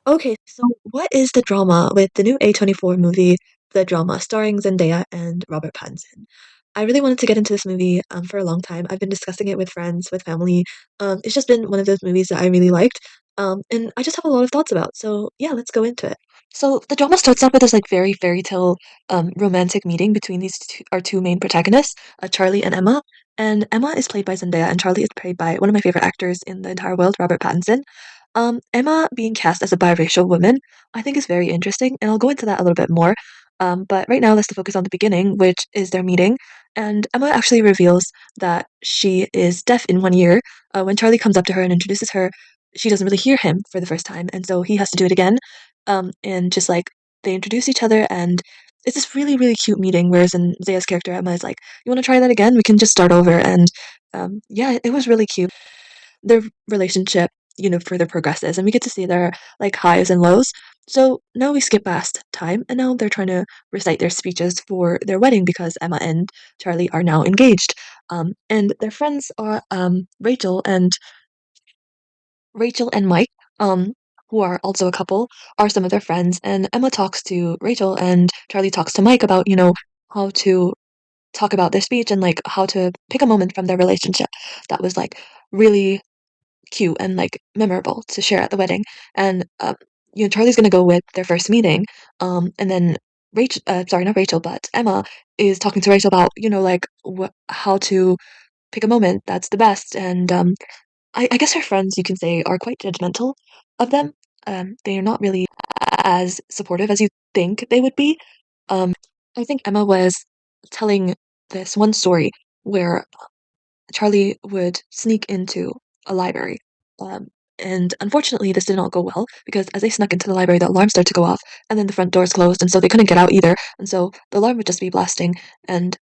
Okay, so what is the drama with the new A24 movie, The Drama, starring Zendaya and Robert Pattinson? I really wanted to get into this movie for a long time. I've been discussing it with friends, with family. It's just been one of those movies that I really liked, and I just have a lot of thoughts about. So yeah, let's go into it. So the drama starts off with this like very fairy tale romantic meeting between our two main protagonists, Charlie and Emma. And Emma is played by Zendaya, and Charlie is played by one of my favorite actors in the entire world, Robert Pattinson. Emma being cast as a biracial woman, I think is very interesting, and I'll go into that a little bit more. But right now, let's focus on the beginning, which is their meeting. And Emma actually reveals that she is deaf in one ear. When Charlie comes up to her and introduces her, she doesn't really hear him for the first time, and so he has to do it again. And just like they introduce each other, and it's this really, really cute meeting. Whereas in Zaya's character, Emma is like, "You want to try that again? We can just start over." And yeah, it was really cute. Their relationship, further progresses and we get to see their like highs and lows. So now we skip past time and now they're trying to recite their speeches for their wedding because Emma and Charlie are now engaged. And their friends are Rachel and Mike, um, who are also a couple, are some of their friends. And Emma talks to Rachel and Charlie talks to Mike about, how to talk about their speech and like how to pick a moment from their relationship that was like really cute and like memorable to share at the wedding. And Charlie's gonna go with their first meeting. And then sorry, not Rachel, but Emma is talking to Rachel about like how to pick a moment that's the best. And I guess her friends, you can say, are quite judgmental of them. They are not really as supportive as you think they would be. Um, I think Emma was telling this one story where Charlie would sneak into a library. Um, and unfortunately, this did not go well because as they snuck into the library, the alarm started to go off, and then the front doors closed, and so they couldn't get out either. And so the alarm would just be blasting, and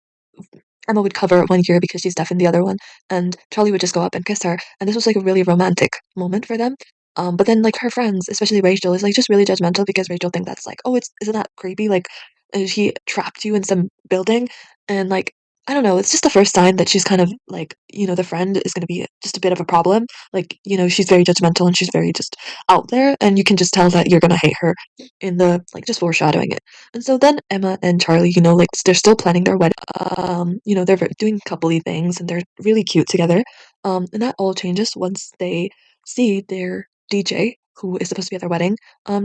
Emma would cover one ear because she's deaf in the other one, and Charlie would just go up and kiss her, and this was like a really romantic moment for them. But then like her friends, especially Rachel, is like just really judgmental because Rachel thinks that's like, oh, isn't that creepy? Like, he trapped you in some building, and like I don't know, it's just the first sign that she's kind of like, the friend is going to be just a bit of a problem. Like, she's very judgmental and she's very just out there, and you can just tell that you're going to hate her in the like just foreshadowing it. And so then Emma and Charlie, like they're still planning their wedding. They're doing coupley things and they're really cute together. And that all changes once they see their DJ, who is supposed to be at their wedding,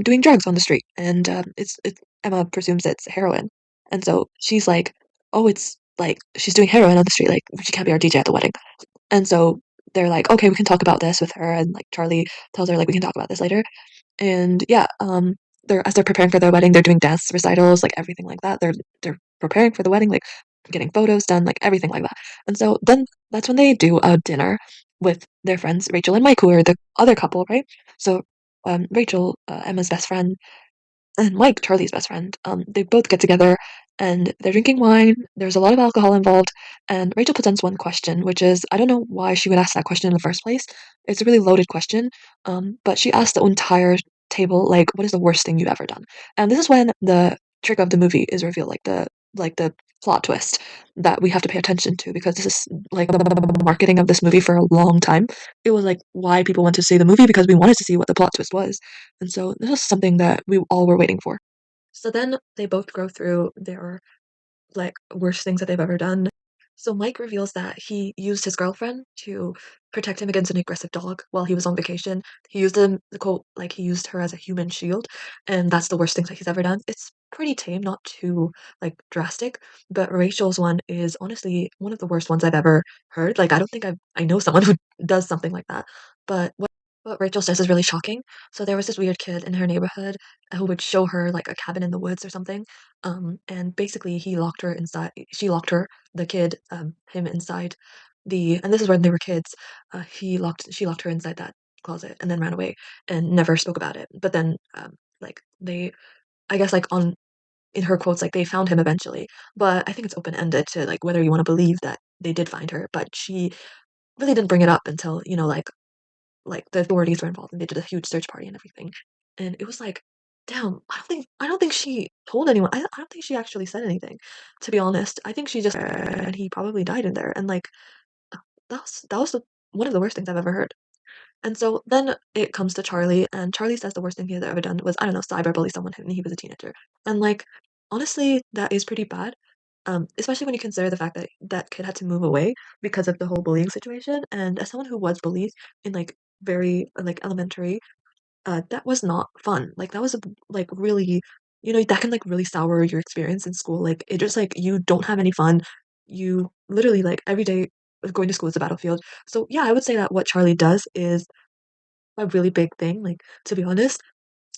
doing drugs on the street, and it's Emma presumes it's heroin, and so she's like, oh, it's like she's doing heroin on the street, like she can't be our DJ at the wedding, and so they're like, okay, we can talk about this with her, and like Charlie tells her like we can talk about this later, and yeah, they're preparing for their wedding, they're doing dance recitals, like everything like that. They're preparing for the wedding, like getting photos done, like everything like that. And so then that's when they do a dinner with their friends Rachel and Mike, who are the other couple, right? So Rachel, Emma's best friend, and Mike, Charlie's best friend, they both get together and they're drinking wine. There's a lot of alcohol involved, and Rachel presents one question, which is I don't know why she would ask that question in the first place. It's a really loaded question, but she asked the entire table like, "What is the worst thing you've ever done?" And this is when the trick of the movie is revealed, like the plot twist that we have to pay attention to because this is like the marketing of this movie for a long time. It was like why people went to see the movie because we wanted to see what the plot twist was. And so this was something that we all were waiting for. So then they both go through their like worst things that they've ever done. So Mike reveals that he used his girlfriend to protect him against an aggressive dog while he was on vacation. He used the quote like he used her as a human shield, and that's the worst thing that he's ever done. It's pretty tame, not too like drastic, but Rachel's one is honestly one of the worst ones I've ever heard. Like I don't think I know someone who does something like that. But what Rachel says is really shocking. So there was this weird kid in her neighborhood who would show her like a cabin in the woods or something, and basically he locked her inside. She locked her, the kid, him inside and this is when they were kids. She locked her inside that closet and then ran away and never spoke about it. But then, like they, I guess like on in her quotes, like they found him eventually. But I think it's open ended to like whether you want to believe that they did find her. But she really didn't bring it up until like the authorities were involved and they did a huge search party and everything. And it was like, damn, I don't think she told anyone. I don't think she actually said anything, to be honest. I think she just and he probably died in there. And like one of the worst things I've ever heard. And so then it comes to Charlie, and Charlie says the worst thing he had ever done was, I don't know, cyberbully someone when he was a teenager. And like, honestly, that is pretty bad. Especially when you consider the fact that that kid had to move away because of the whole bullying situation. And as someone who was bullied in like very like elementary, that was not fun. Like that was like really, that can like really sour your experience in school. Like it just like you don't have any fun. You literally like every day of going to school is a battlefield. So yeah, I would say that what Charlie does is a really big thing. Like to be honest,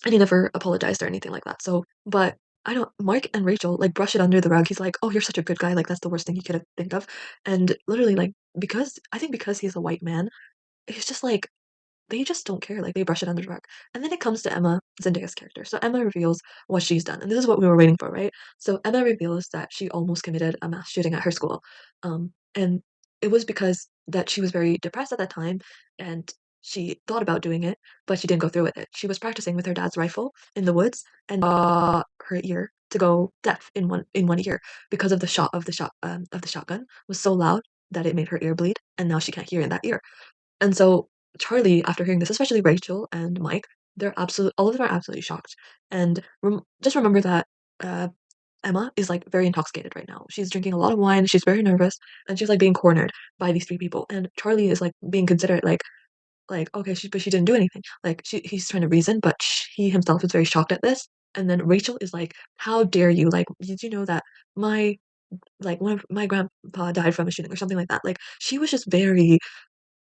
and he never apologized or anything like that. So, but I don't. Mark and Rachel like brush it under the rug. He's like, "Oh, you're such a good guy. Like that's the worst thing you could have think of," and literally like because I think because he's a white man, he's just like they just don't care. Like they brush it under the rug. And then it comes to Emma, Zendaya's character. So Emma reveals what she's done, and this is what we were waiting for, right? So Emma reveals that she almost committed a mass shooting at her school, and it was because that she was very depressed at that time, and she thought about doing it, but she didn't go through with it. She was practicing with her dad's rifle in the woods, and her ear to go deaf in one ear because of the shot of the shotgun was so loud that it made her ear bleed, and now she can't hear in that ear. And so Charlie, after hearing this, especially Rachel and Mike, all of them are absolutely shocked. And just remember that uh, Emma is like very intoxicated right now. She's drinking a lot of wine. She's very nervous, and she's like being cornered by these three people. And Charlie is like being considerate, like okay, but she didn't do anything. Like he's trying to reason, but he himself is very shocked at this. And then Rachel is like, "How dare you? Like, did you know that my one of my grandpa died from a shooting or something like that?" Like she was just very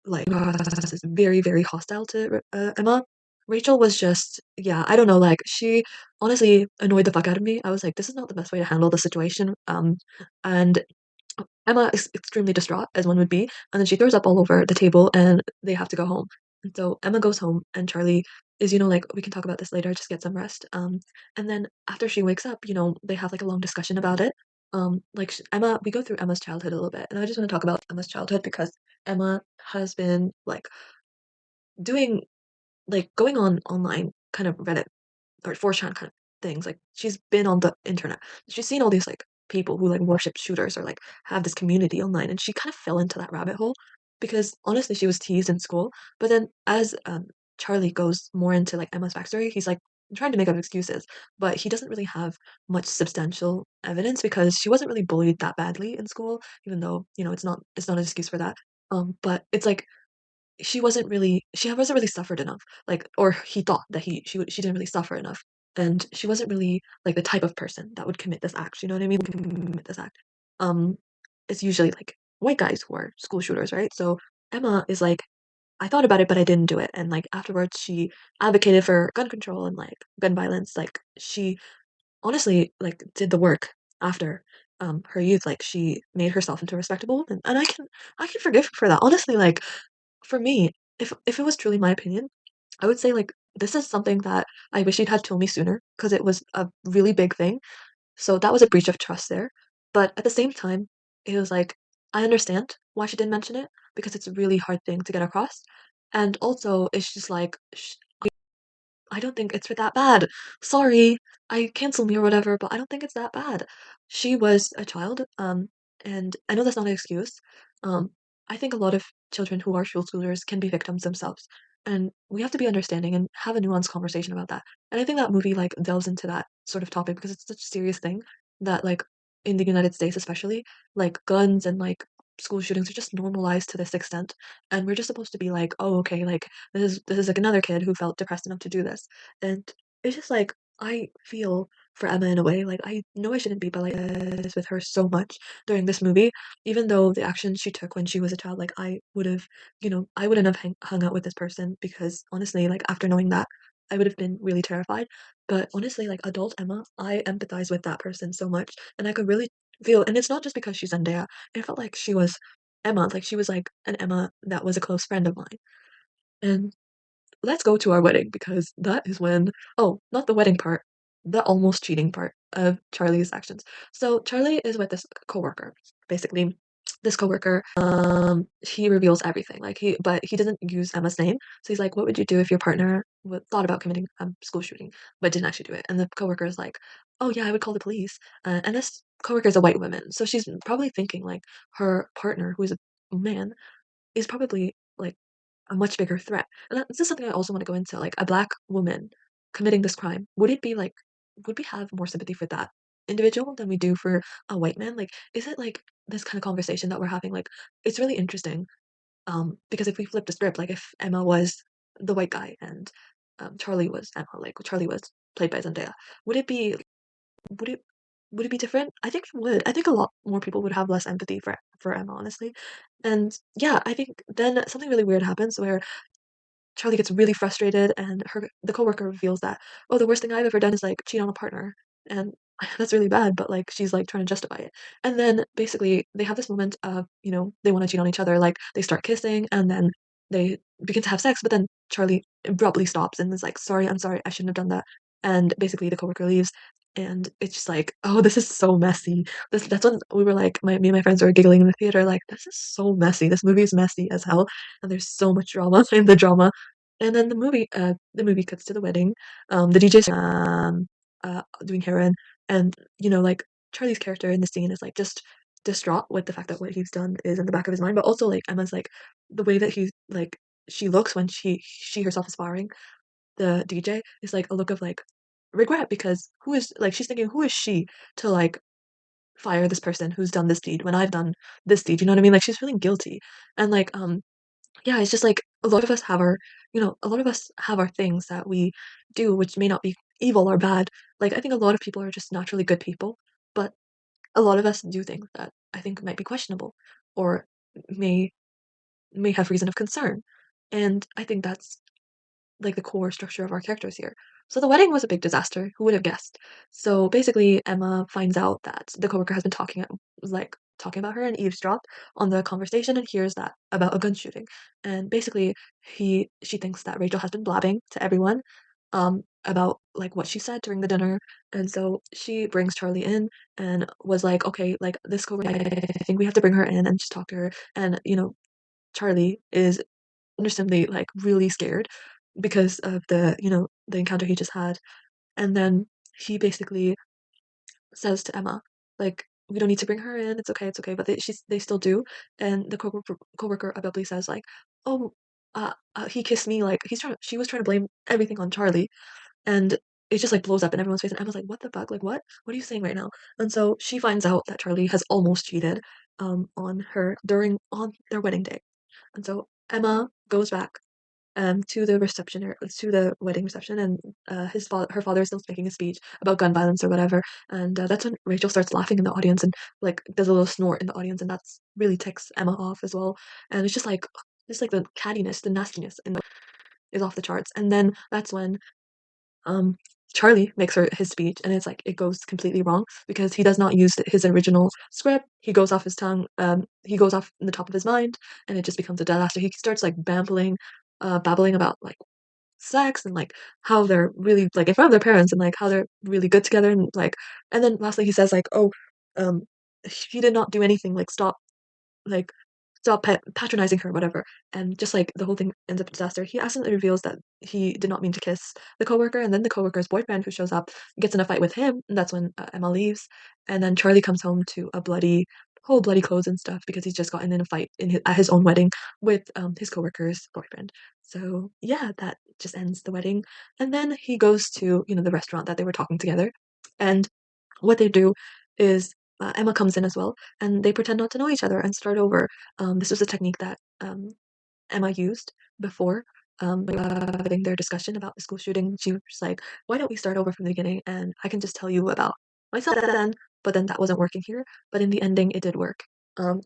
like is very, very hostile to Emma. Rachel was just, yeah, I don't know, like she honestly annoyed the fuck out of me. I was like, this is not the best way to handle the situation. And Emma is extremely distraught, as one would be, and then she throws up all over the table and they have to go home. And so Emma goes home and Charlie is, like, we can talk about this later, just get some rest. And then after she wakes up, they have like a long discussion about it. Like Emma, we go through Emma's childhood a little bit, and I just want to talk about Emma's childhood because Emma has been like doing like going on online kind of Reddit or 4chan kind of things. Like she's been on the internet. She's seen all these like people who like worship shooters or like have this community online, and she kind of fell into that rabbit hole because honestly, she was teased in school. But then as Charlie goes more into like Emma's backstory, he's like trying to make up excuses, but he doesn't really have much substantial evidence because she wasn't really bullied that badly in school, even though it's not an excuse for that. But it's like she wasn't really suffered enough, like, or he thought that she didn't really suffer enough, and she wasn't really like the type of person that would commit this act, you know what I mean? Commit this act. Um, it's usually like white guys who are school shooters, right? So Emma is like, I thought about it, but I didn't do it, and like afterwards, she advocated for gun control and like gun violence. Like she honestly like did the work after her youth. Like she made herself into a respectable woman, and I can forgive her for that. Honestly, like for me, if it was truly my opinion, I would say like this is something that I wish you'd had told me sooner because it was a really big thing. So that was a breach of trust there. But at the same time, it was like I understand why she didn't mention it because it's a really hard thing to get across. And also, it's just like I don't think it's that bad. Sorry, I cancel me or whatever, but I don't think it's that bad. She was a child, and I know that's not an excuse. Um, I think a lot of children who are school shooters can be victims themselves, and we have to be understanding and have a nuanced conversation about that. And I think that movie like delves into that sort of topic because it's such a serious thing that like in the United States especially, like guns and like school shootings are just normalized to this extent, and we're just supposed to be like, oh, okay, like this is like another kid who felt depressed enough to do this. And it's just like I feel for Emma in a way. Like I know I shouldn't be, but like this with her so much during this movie, even though the actions she took when she was a child, like I wouldn't have hung out with this person because honestly, like after knowing that, I would have been really terrified. But honestly, like adult Emma, I empathize with that person so much, and I could really feel. And it's not just because she's Zendaya. It felt like she was Emma, like she was like an Emma that was a close friend of mine. And let's go to our wedding because that is when, oh, not the wedding part, the almost cheating part of Charlie's actions. So Charlie is with this coworker. Basically, this coworker, he reveals everything. But he doesn't use Emma's name. So he's like, "What would you do if your partner thought about committing a school shooting, but didn't actually do it?" And the coworker is like, "Oh yeah, I would call the police." And this coworker is a white woman, so she's probably thinking like her partner, who is a man, is probably like a much bigger threat. And this is something I also want to go into, like a black woman committing this crime. Would it be like, would we have more sympathy for that individual than we do for a white man? Like, is it like this kind of conversation that we're having? Like, it's really interesting. Because if we flip the script, like if Emma was the white guy and Charlie was Emma, like Charlie was played by Zendaya, would it be would it would it be different? I think it would. I think a lot more people would have less empathy for Emma, honestly. And yeah, I think then something really weird happens where Charlie gets really frustrated, and the coworker reveals that, oh, the worst thing I've ever done is like cheat on a partner, and that's really bad. But like she's like trying to justify it, and then basically they have this moment of they want to cheat on each other, like they start kissing, and then they begin to have sex, but then Charlie abruptly stops and is like, sorry, I'm sorry, I shouldn't have done that, and basically the coworker leaves. And it's just like, oh, this is so messy. That's when we were like, me and my friends were giggling in the theater, like, this is so messy. This movie is messy as hell, and there's so much drama in the drama. And then the movie cuts to the wedding. The DJ's doing heroin, and like Charlie's character in the scene is like just distraught with the fact that what he's done is in the back of his mind, but also like Emma's like the way that he's like she looks when she herself is firing the DJ is like a look of like regret because who is like she's thinking who is she to like fire this person who's done this deed when I've done this deed, you know what I mean? Like she's feeling guilty. And like yeah, it's just like a lot of us have a lot of us have our things that we do, which may not be evil or bad. Like, I think a lot of people are just naturally good people, but a lot of us do things that I think might be questionable or may may have reason of concern. And I think that's like the core structure of our characters here. So the wedding was a big disaster. Who would have guessed? So basically, Emma finds out that the coworker has been talking about her and eavesdropped on the conversation and hears that about a gun shooting. And basically, she thinks that Rachel has been blabbing to everyone about like what she said during the dinner. And so she brings Charlie in and was like, okay, like this coworker, I think we have to bring her in and just talk to her. And Charlie is understandably like really scared because of the encounter he just had. And then he basically says to Emma, like, we don't need to bring her in. It's okay. But they still do. And the coworker abruptly says like, oh, he kissed me. Like she was trying to blame everything on Charlie, and it just like blows up in everyone's face. And Emma's like, what the fuck? Like what are you saying right now? And so she finds out that Charlie has almost cheated on her on their wedding day. And so Emma goes back to the reception or to the wedding reception, and her father is still making a speech about gun violence or whatever, and that's when Rachel starts laughing in the audience and like does a little snort in the audience, and that's really ticks Emma off as well, and it's just like the cattiness, the nastiness, is off the charts, and then that's when um, Charlie makes his speech, and it's like it goes completely wrong because he does not use his original script. He goes off his tongue. He goes off the top of his mind, and it just becomes a disaster. He starts like babbling about like sex and like how they're really like in front of their parents and like how they're really good together and like, and then lastly he says like, oh, um, he did not do anything. Like like stop patronizing her, whatever. And just like the whole thing ends up a disaster. He accidentally reveals that he did not mean to kiss the coworker, and then the coworker's boyfriend, who shows up, gets in a fight with him. And that's when Emma leaves, and then Charlie comes home to whole bloody clothes and stuff because he's just gotten in a fight at his own wedding with his coworker's boyfriend. So yeah, that just ends the wedding, and then he goes to the restaurant that they were talking together, and what they do is Emma comes in as well, and they pretend not to know each other and start over. This was a technique that Emma used before having their discussion about the school shooting. She was like, "Why don't we start over from the beginning, and I can just tell you about myself then?" But then that wasn't working here. But in the ending, it did work.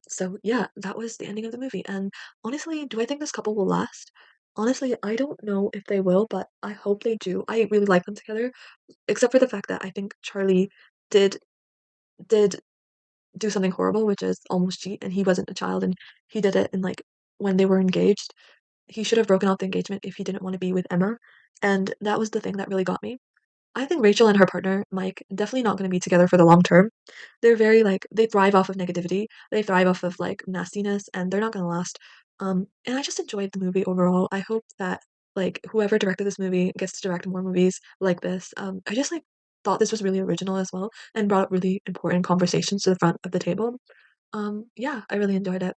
So yeah, that was the ending of the movie. And honestly, do I think this couple will last? Honestly, I don't know if they will, but I hope they do. I really like them together, except for the fact that I think Charlie did did do something horrible, which is almost cheat, and he wasn't a child, and he did it in like when they were engaged. He should have broken off the engagement if he didn't want to be with Emma, and that was the thing that really got me. I think Rachel and her partner, Mike, definitely not going to be together for the long term. They're very like they thrive off of negativity. They thrive off of like nastiness, and they're not going to last. And I just enjoyed the movie overall. I hope that like whoever directed this movie gets to direct more movies like this. I just like thought this was really original as well and brought up really important conversations to the front of the table. Yeah, I really enjoyed it.